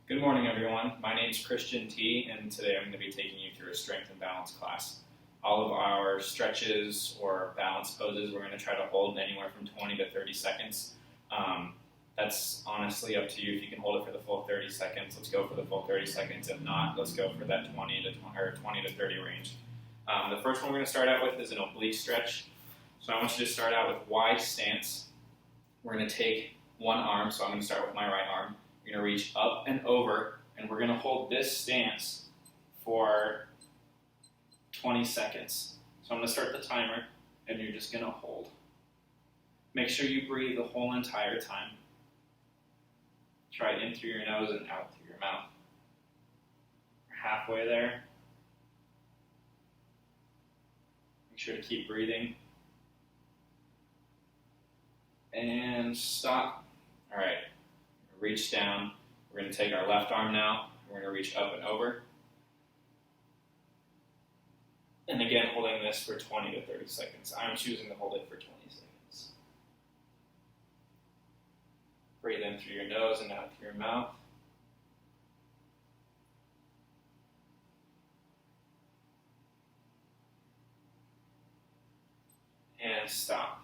Good morning, everyone. My name is Christian T, and today I'm going to be taking you through a strength and balance class. All of our stretches or balance poses, we're going to try to hold anywhere from 20 to 30 seconds. That's honestly up to you. If you can hold it for the full 30 seconds, let's go for the full 30 seconds. If not, let's go for that 20 to 30 range. The first one we're going to start out with is an oblique stretch. So I want you to start out with wide stance. We're going to take one arm, so I'm going to start with my right arm. We're going to reach up and over, and we're going to hold this stance for 20 seconds. So I'm going to start the timer, and you're just going to hold. Make sure you breathe the whole entire time. Try in through your nose and out through your mouth. We're halfway there. Make sure to keep breathing. And stop. All right. Reach down. We're going to take our left arm now. We're going to reach up and over. And again, holding this for 20 to 30 seconds. I'm choosing to hold it for 20 seconds. Breathe in through your nose and out through your mouth. And stop.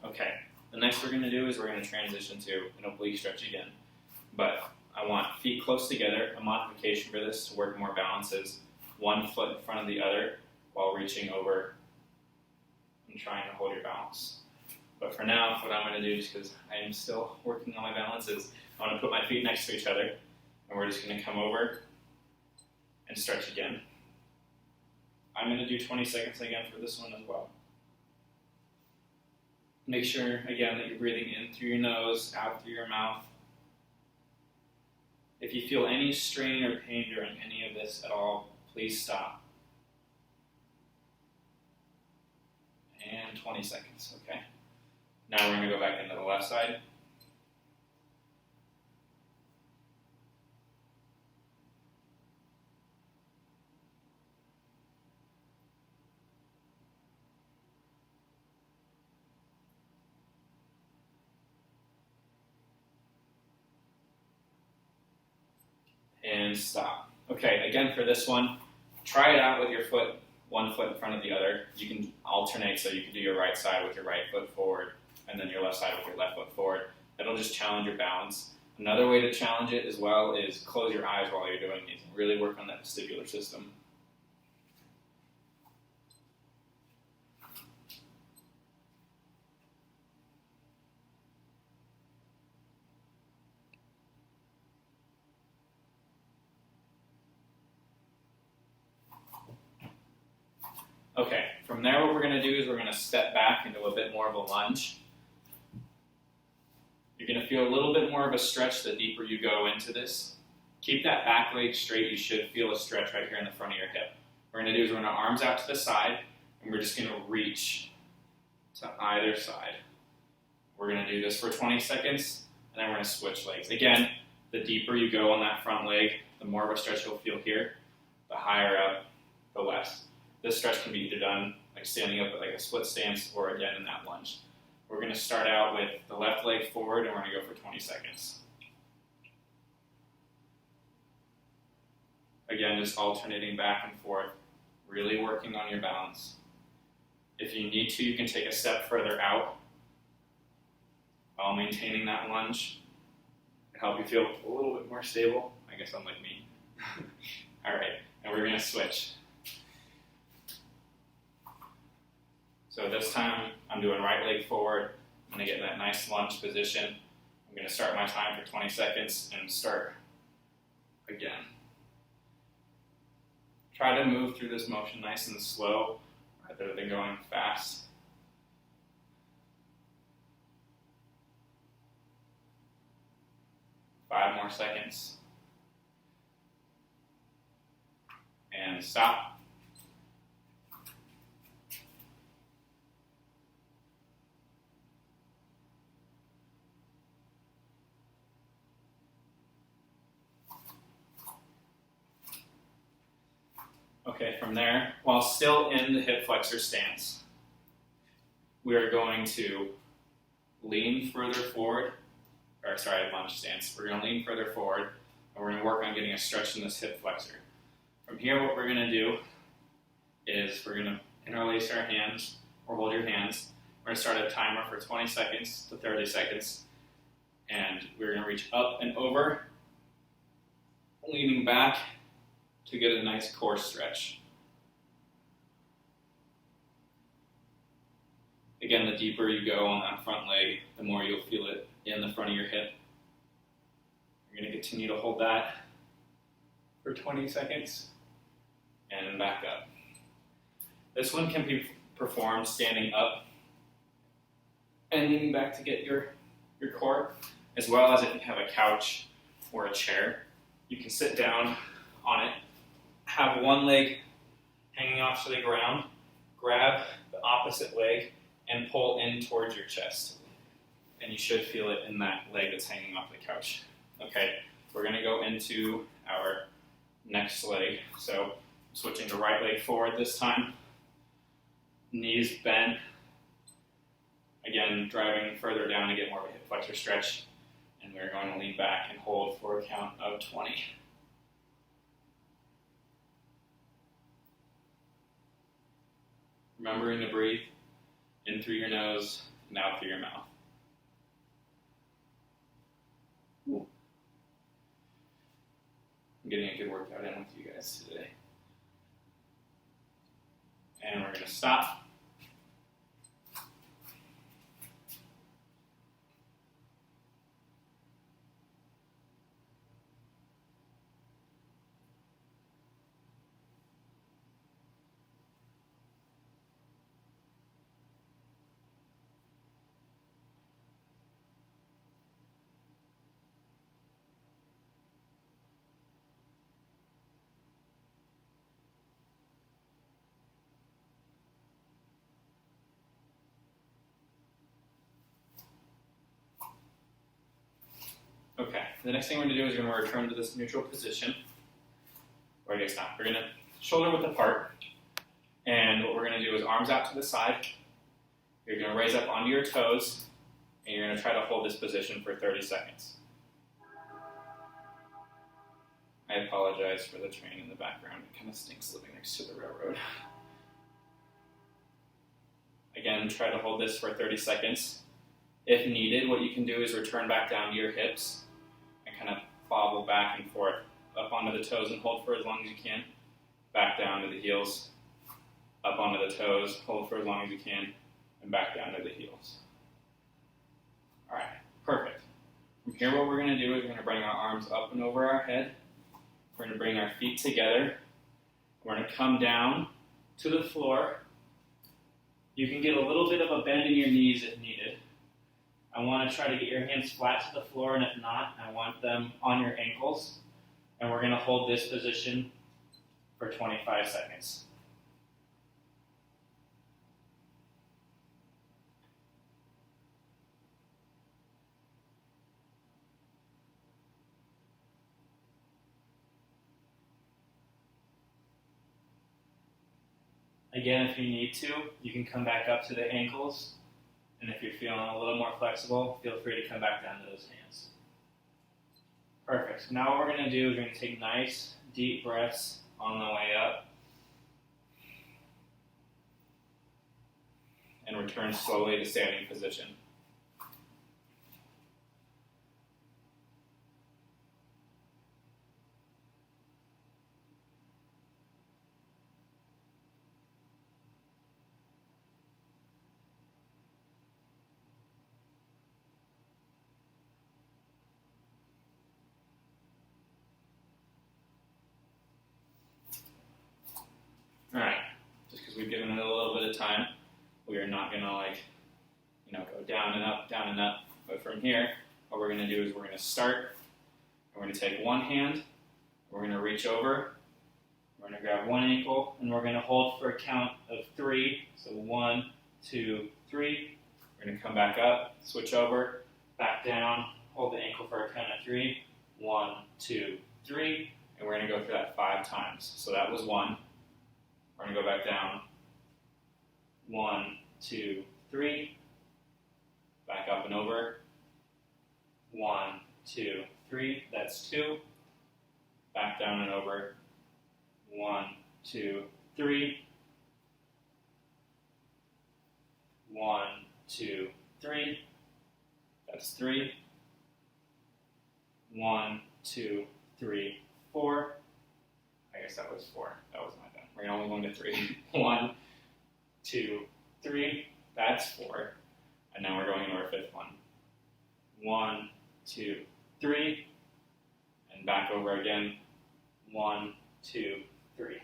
Okay. The next we're going to do is we're going to transition to an oblique stretch again. But I want feet close together. A modification for this to work more balance is one foot in front of the other while reaching over and trying to hold your balance. But for now, what I'm going to do, just because I am still working on my balance, is I want to put my feet next to each other, and we're just going to come over and stretch again. I'm going to do 20 seconds again for this one as well. Make sure, again, that you're breathing in through your nose, out through your mouth. If you feel any strain or pain during any of this at all, please stop. And 20 seconds, okay. Now we're going to go back into the left side. And stop. Okay, again for this one, try it out with your foot, one foot in front of the other. You can alternate, so you can do your right side with your right foot forward, and then your left side with your left foot forward. That'll just challenge your balance. Another way to challenge it as well is close your eyes while you're doing these and really work on that vestibular system. Okay, from there what we're going to do is we're going to step back into a bit more of a lunge. You're going to feel a little bit more of a stretch the deeper you go into this. Keep that back leg straight. You should feel a stretch right here in the front of your hip. What we're going to do is we're going to arms out to the side, and we're just going to reach to either side. We're going to do this for 20 seconds, and then we're going to switch legs. Again, the deeper you go on that front leg, the more of a stretch you'll feel here. The higher up, the less. This stretch can be either done like standing up at like a split stance or again in that lunge. We're going to start out with the left leg forward, and we're going to go for 20 seconds. Again, just alternating back and forth, really working on your balance. If you need to, you can take a step further out while maintaining that lunge to help you feel a little bit more stable. I guess unlike me. All right, and we're going to switch. So this time, I'm doing right leg forward. I'm going to get in that nice lunge position. I'm going to start my time for 20 seconds and start again. Try to move through this motion nice and slow rather than going fast. Five more seconds. And stop. Okay, from there, while still in the hip flexor stance, we are going to lean further forward, lunge stance. We're going to lean further forward, and we're going to work on getting a stretch in this hip flexor. From here, what we're going to do is we're going to interlace our hands, or hold your hands. We're going to start a timer for 20 seconds to 30 seconds. And we're going to reach up and over, leaning back to get a nice core stretch. Again, the deeper you go on that front leg, the more you'll feel it in the front of your hip. You're going to continue to hold that for 20 seconds and back up. This one can be performed standing up and leaning back to get your core, as well as if you have a couch or a chair. You can sit down on it, have one leg hanging off to the ground, grab the opposite leg, and pull in towards your chest. And you should feel it in that leg that's hanging off the couch. Okay, we're going to go into our next leg. So switching the right leg forward this time. Knees bent. Again, driving further down to get more of a hip flexor stretch. And we're going to lean back and hold for a count of 20. Remembering to breathe in through your nose and out through your mouth. Ooh. I'm getting a good workout in with you guys today. And we're going to stop. Okay, the next thing we're going to do is we're going to return to this neutral position. Or I guess not. We're going to shoulder width apart. And what we're going to do is arms out to the side. You're going to raise up onto your toes. And you're going to try to hold this position for 30 seconds. I apologize for the train in the background. It kind of stinks living next to the railroad. Again, try to hold this for 30 seconds. If needed, what you can do is return back down to your hips and kind of bobble back and forth up onto the toes and hold for as long as you can. Back down to the heels, up onto the toes, hold for as long as you can, and back down to the heels. All right, perfect. From here, what we're going to do is we're going to bring our arms up and over our head. We're going to bring our feet together. We're going to come down to the floor. You can get a little bit of a bend in your knees if needed. I want to try to get your hands flat to the floor, and if not, I want them on your ankles. And we're going to hold this position for 25 seconds. Again, if you need to, you can come back up to the ankles. And if you're feeling a little more flexible, feel free to come back down to those hands. Perfect. So now what we're going to do is we're going to take nice, deep breaths on the way up. And return slowly to standing position. All right, just because we've given it a little bit of time, we are not going to go down and up. But from here, what we're going to do is we're going to start, and we're going to take one hand, we're going to reach over, we're going to grab one ankle, and we're going to hold for a count of 3. So 1, 2, 3. We're going to come back up, switch over, back down, hold the ankle for a count of 3. 1, 2, 3. And we're going to go through that 5 times. So that was 1. We're going to go back down. 1, 2, 3. Back up and over. 1, 2, 3. That's 2. back down and over. 1, 2, 3. 1, 2, 3. That's 3. 1, 2, 3, 4. I guess that was 4. That was not done. We're only going to 3. 1, 2, 3. That's 4. And now we're going into our fifth one. 1, 2, 3. And back over again. 1, 2, 3.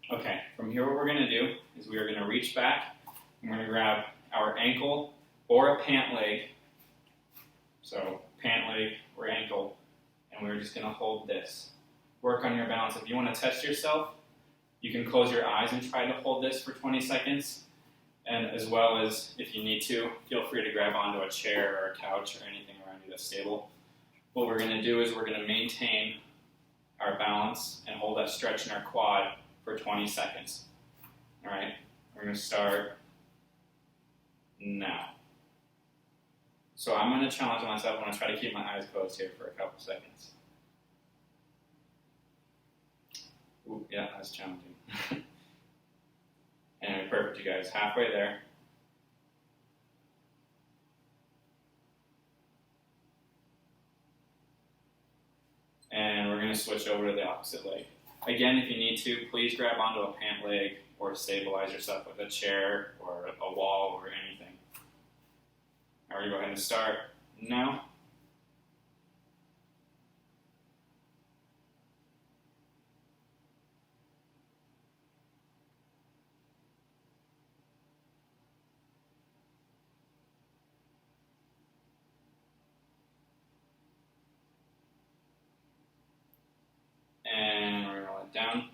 Okay, from here what we're going to do is we are going to reach back and we're going to grab our ankle or a pant leg, so pant leg or ankle, and we're just going to hold this. Work on your balance. If you want to test yourself, you can close your eyes and try to hold this for 20 seconds, and as well as if you need to, feel free to grab onto a chair or a couch or anything around you that's stable. What we're going to do is we're going to maintain our balance and hold that stretch in our quad for 20 seconds. All right, we're going to start now. So I'm going to challenge myself. I'm going to try to keep my eyes closed here for a couple seconds. Ooh, yeah, that's challenging. And perfect, you guys. Halfway there. And we're going to switch over to the opposite leg. Again, if you need to, please grab onto a pant leg or stabilize yourself with a chair or a wall or anything. All right, go ahead and start now. And we're going to let down.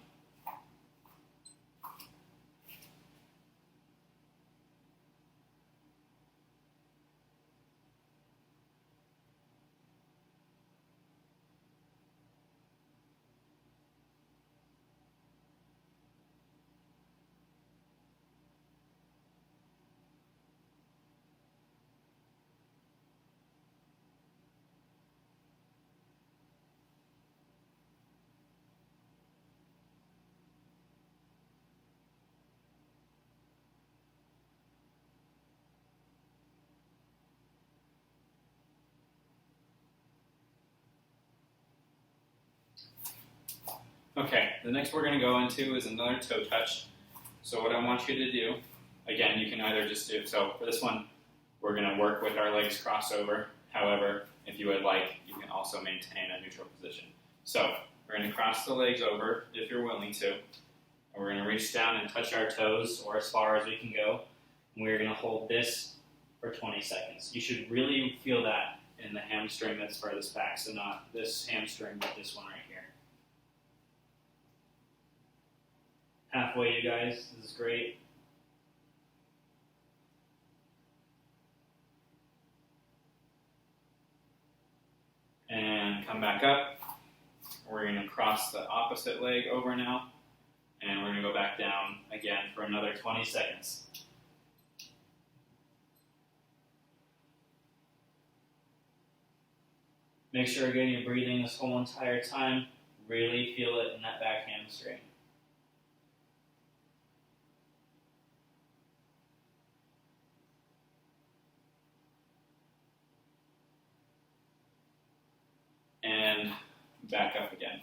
Okay, the next we're going to go into is another toe touch. So what I want you to do, again, you can either just do, so for this one, we're going to work with our legs crossover. However, if you would like, you can also maintain a neutral position. So we're going to cross the legs over if you're willing to. And we're going to reach down and touch our toes or as far as we can go. And we're going to hold this for 20 seconds. You should really feel that in the hamstring that's furthest back. So not this hamstring, but this one right here. Halfway, you guys. This is great. And come back up. We're going to cross the opposite leg over now. And we're going to go back down again for another 20 seconds. Make sure again you're breathing this whole entire time. Really feel it in that back hamstring. And back up again.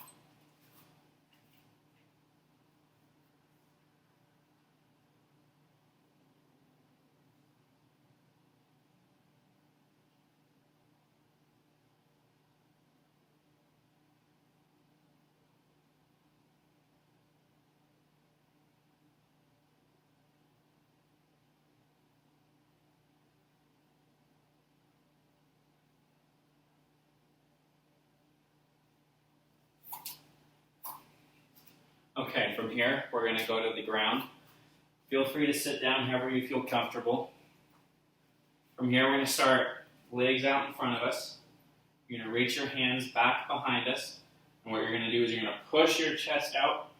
Okay, from here, we're going to go to the ground. Feel free to sit down however you feel comfortable. From here, we're going to start legs out in front of us. You're going to reach your hands back behind us. And what you're going to do is you're going to push your chest out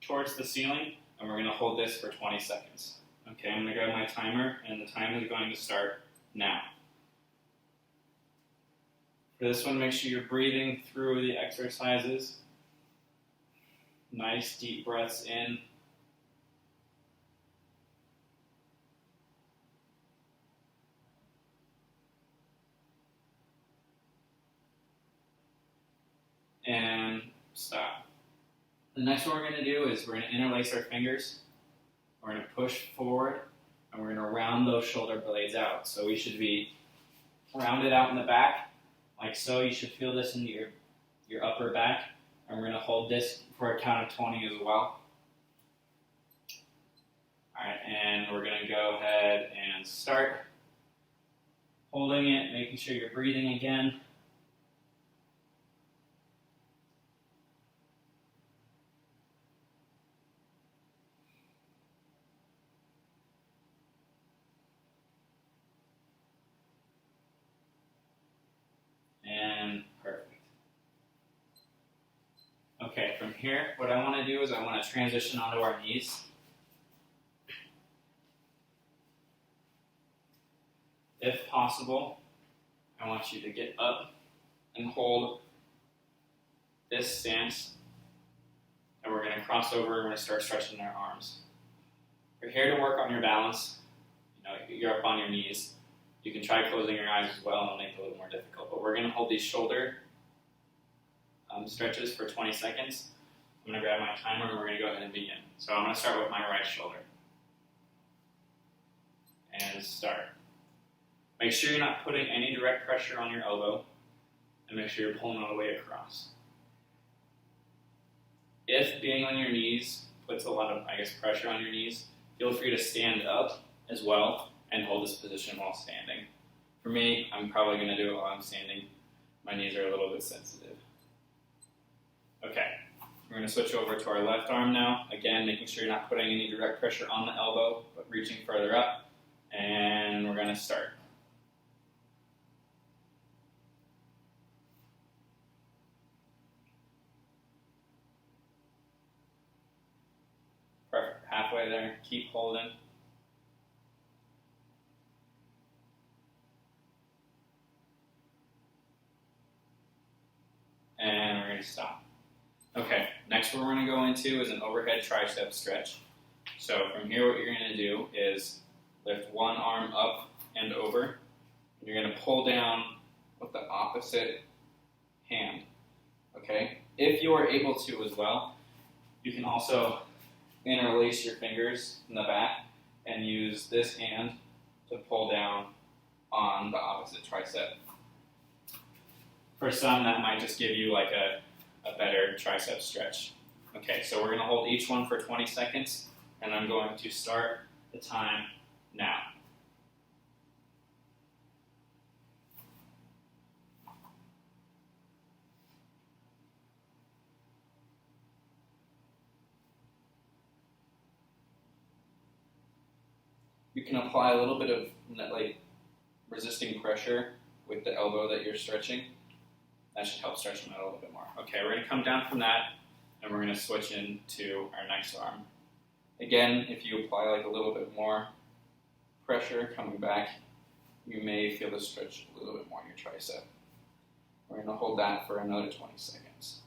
towards the ceiling, and we're going to hold this for 20 seconds. Okay, I'm going to grab my timer, and the time is going to start now. For this one, make sure you're breathing through the exercises. Nice deep breaths in. And stop. The next one we're going to do is we're going to interlace our fingers. We're going to push forward, and we're going to round those shoulder blades out. So we should be rounded out in the back, like so. You should feel this in your upper back. And we're going to hold this for a count of 20 as well. Alright, and we're going to go ahead and start holding it, making sure you're breathing again. And perfect. Okay, from here, what I want to do is I want to transition onto our knees. If possible, I want you to get up and hold this stance, and we're going to cross over and we're going to start stretching our arms. You're here to work on your balance. You're up on your knees. You can try closing your eyes as well, and it'll make it a little more difficult. But we're going to hold these shoulder stretches for 20 seconds. I'm going to grab my timer, and we're going to go ahead and begin. So I'm going to start with my right shoulder. And start. Make sure you're not putting any direct pressure on your elbow, and make sure you're pulling all the way across. If being on your knees puts a lot of, pressure on your knees, feel free to stand up as well and hold this position while standing. For me, I'm probably going to do it while I'm standing. My knees are a little bit sensitive. Okay, we're going to switch over to our left arm now. Again, making sure you're not putting any direct pressure on the elbow, but reaching further up. And we're going to start. Perfect. Halfway there. Keep holding. And we're going to stop. Okay, next what we're going to go into is an overhead tricep stretch. So from here what you're going to do is lift one arm up and over. And you're going to pull down with the opposite hand. Okay? If you are able to as well, you can also interlace your fingers in the back and use this hand to pull down on the opposite tricep. For some, that might just give you like a better tricep stretch. Okay, so we're going to hold each one for 20 seconds, and I'm going to start the time now. You can apply a little bit of resisting pressure with the elbow that you're stretching. That should help stretch them out a little bit more. Okay, we're going to come down from that, and we're going to switch into our next arm. Again, if you apply a little bit more pressure coming back, you may feel the stretch a little bit more in your tricep. We're going to hold that for another 20 seconds.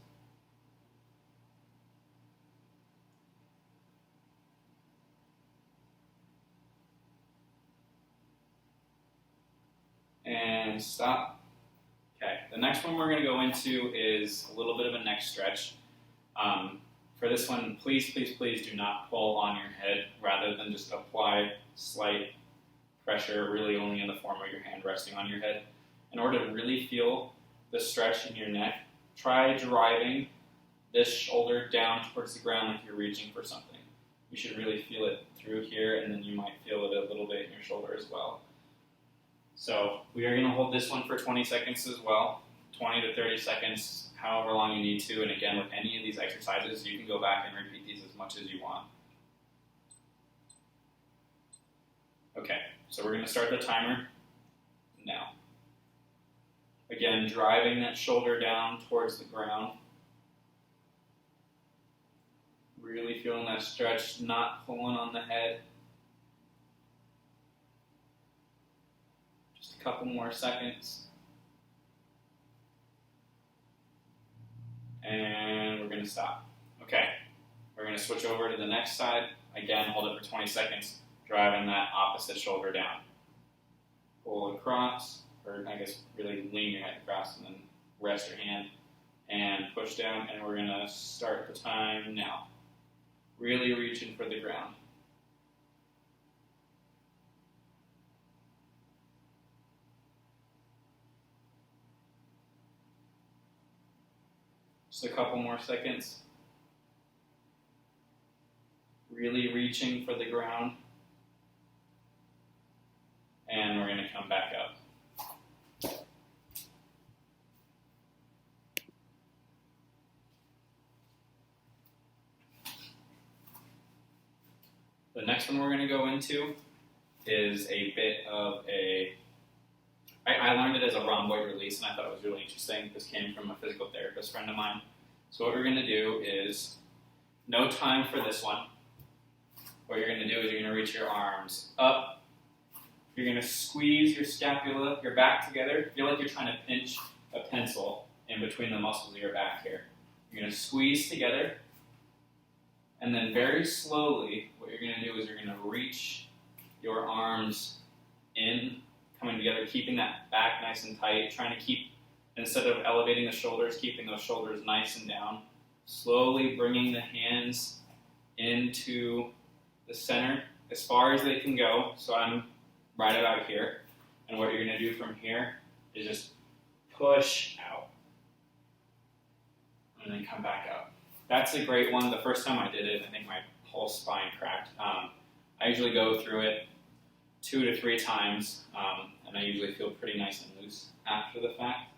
And stop. Okay, the next one we're going to go into is a little bit of a neck stretch. For this one, please, please, please do not pull on your head rather than just apply slight pressure, really only in the form of your hand resting on your head. In order to really feel the stretch in your neck, try driving this shoulder down towards the ground like you're reaching for something. You should really feel it through here, and then you might feel it a little bit in your shoulder as well. So we are going to hold this one for 20 seconds as well, 20 to 30 seconds, however long you need to. And again, with any of these exercises, you can go back and repeat these as much as you want. Okay, so we're going to start the timer now. Again, driving that shoulder down towards the ground. Really feeling that stretch, not pulling on the head. Just a couple more seconds. And we're going to stop. Okay, we're going to switch over to the next side. Again, hold it for 20 seconds, driving that opposite shoulder down. Pull across, or I guess really lean your head across and then rest your hand and push down, and we're going to start the time now. Really reaching for the ground. Just a couple more seconds. Really reaching for the ground. And we're going to come back up. The next one we're going to go into is a bit of I learned it as a rhomboid release, and I thought it was really interesting. This came from a physical therapist friend of mine. So what we're going to do is, no time for this one. What you're going to do is you're going to reach your arms up. You're going to squeeze your scapula, your back together. Feel like you're trying to pinch a pencil in between the muscles of your back here. You're going to squeeze together. And then very slowly, what you're going to do is you're going to reach your arms in, coming together, keeping that back nice and tight, trying to keep, instead of elevating the shoulders, keeping those shoulders nice and down. Slowly bringing the hands into the center as far as they can go. So I'm right about here. And what you're going to do from here is just push out. And then come back up. That's a great one. The first time I did it, I think my whole spine cracked. I usually go through it 2 to 3 times, and I usually feel pretty nice and loose after the fact.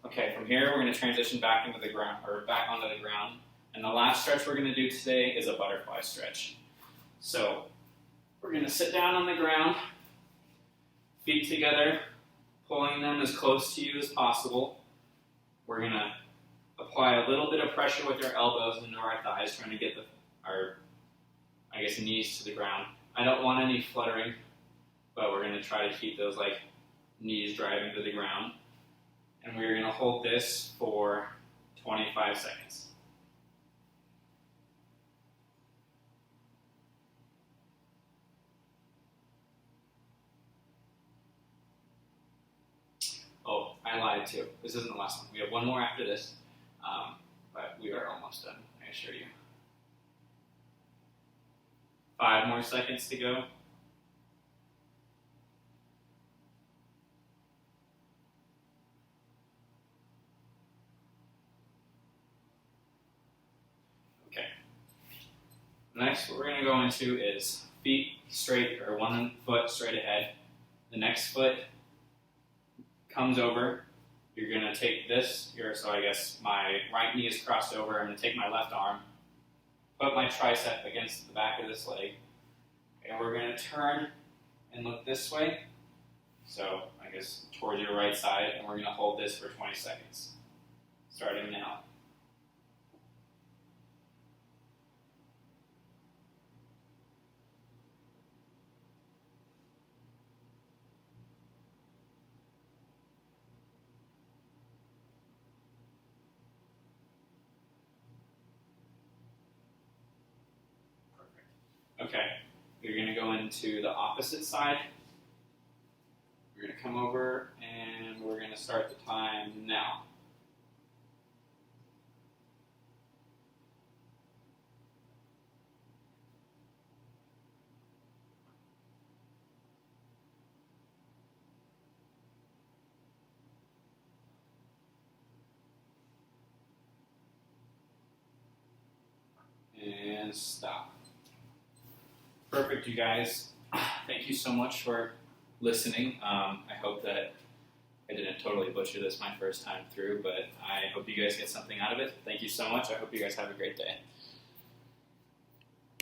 Okay, from here we're going to transition back into the ground, or back onto the ground. And the last stretch we're going to do today is a butterfly stretch. So we're going to sit down on the ground, feet together, pulling them as close to you as possible. We're going to apply a little bit of pressure with our elbows into our thighs, trying to get our knees to the ground. I don't want any fluttering, but we're going to try to keep those knees driving to the ground. And we're going to hold this for 25 seconds. Oh, I lied too. This isn't the last one. We have one more after this. But we are almost done, I assure you. 5 more seconds to go. Okay. Next, what we're going to go into is feet straight, or one foot straight ahead. The next foot comes over. You're going to take this here, so I guess my right knee is crossed over. I'm going to take my left arm, put my tricep against the back of this leg, and we're going to turn and look this way, so I guess towards your right side, and we're going to hold this for 20 seconds, starting now. Okay, you're going to go into the opposite side. We're going to come over and we're going to start the time now. And stop. Perfect, you guys. Thank you so much for listening. I hope that I didn't totally butcher this my first time through, but I hope you guys get something out of it. Thank you so much. I hope you guys have a great day.